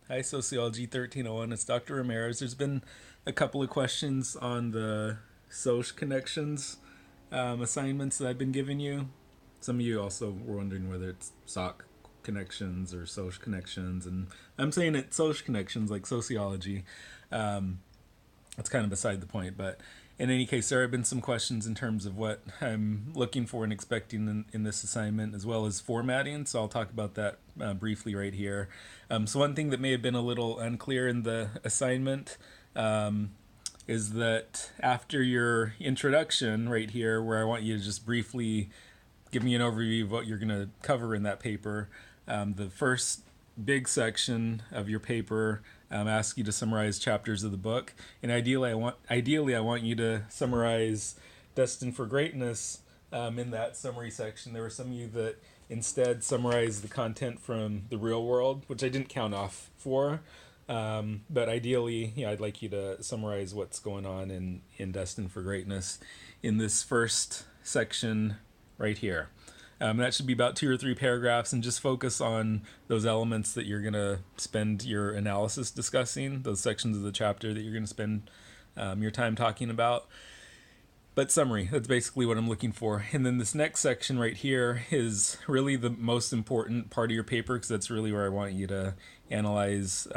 Hi, Sociology 1301. It's Dr. Ramirez. There's been a couple of questions on the Soc Connections assignments that I've been giving you. Some of you also were wondering whether it's Soc Connections or Soc Connections, and I'm saying it Soc Connections, like sociology. It's kind of beside the point, but in any case, there have been some questions in terms of what I'm looking for and expecting in this assignment, as well as formatting. So I'll talk about that briefly right here. So one thing that may have been a little unclear in the assignment is that after your introduction right here, where I want you to just briefly give me an overview of what you're going to cover in that paper, the first big section of your paper asks you to summarize chapters of the book, and ideally I want you to summarize Destined for Greatness in that summary section. There were some of you that instead summarized the content from the real world, which I didn't count off for. But ideally, I'd like you to summarize what's going on in Destined for Greatness in this first section right here. That should be about 2 or 3 paragraphs, and just focus on those elements that you're going to spend your analysis discussing, those sections of the chapter that you're going to spend your time talking about. But summary, that's basically what I'm looking for. And then this next section right here is really the most important part of your paper, because that's really where I want you to analyze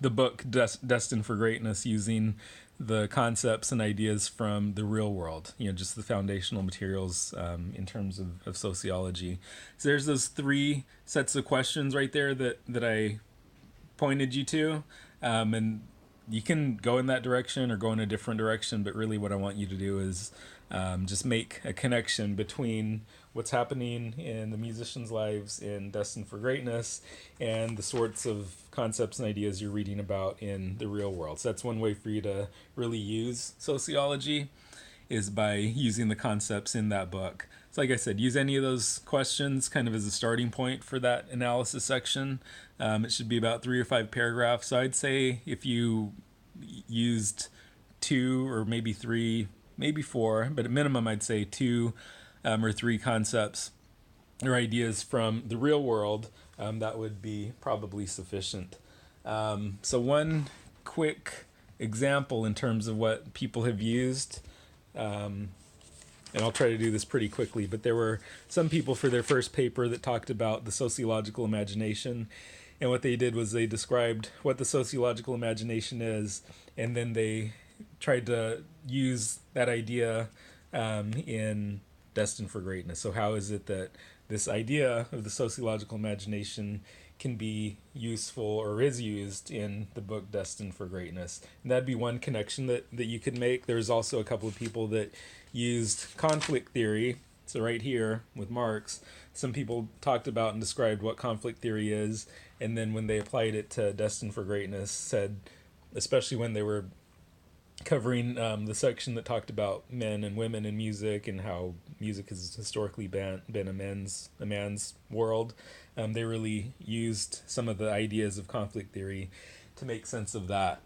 the book Destined for Greatness using the concepts and ideas from the real world, just the foundational materials in terms of sociology. So there's those 3 sets of questions right there that I pointed you to. And you can go in that direction or go in a different direction, but really what I want you to do is just make a connection between what's happening in the musicians' lives in Destined for Greatness and the sorts of concepts and ideas you're reading about in the real world. So that's one way for you to really use sociology, is by using the concepts in that book. So like I said, use any of those questions kind of as a starting point for that analysis section. It should be about 3 or 5 paragraphs. So I'd say if you used 2 or maybe 3, maybe 4, but at minimum I'd say 2 or 3 concepts or ideas from the real world, that would be probably sufficient. So one quick example in terms of what people have used, and I'll try to do this pretty quickly, but there were some people for their first paper that talked about the sociological imagination, and what they did was they described what the sociological imagination is, and then they tried to use that idea in Destined for Greatness. So how is it that this idea of the sociological imagination can be useful or is used in the book Destined for Greatness? And that'd be one connection that you could make. There's also a couple of people that used conflict theory. So right here with Marx, some people talked about and described what conflict theory is, and then when they applied it to Destined for Greatness, said, especially when they were covering the section that talked about men and women in music and how music has historically been a man's world, they really used some of the ideas of conflict theory to make sense of that.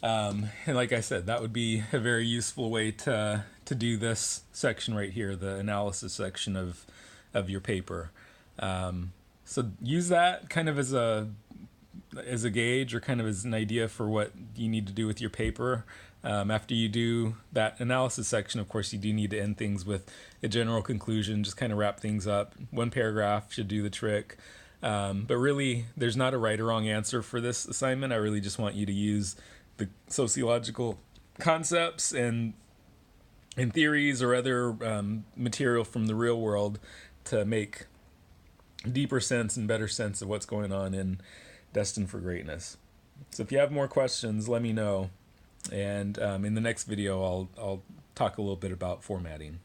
And like I said, that would be a very useful way to do this section right here, the analysis section of your paper. So use that kind of as a gauge or kind of as an idea for what you need to do with your paper. After you do that analysis section, of course, you do need to end things with a general conclusion, just kind of wrap things up. 1 paragraph should do the trick. But really, there's not a right or wrong answer for this assignment. I really just want you to use the sociological concepts and theories or other material from the real world to make deeper sense and better sense of what's going on in Destined for Greatness. So if you have more questions, let me know. And in the next video, I'll talk a little bit about formatting.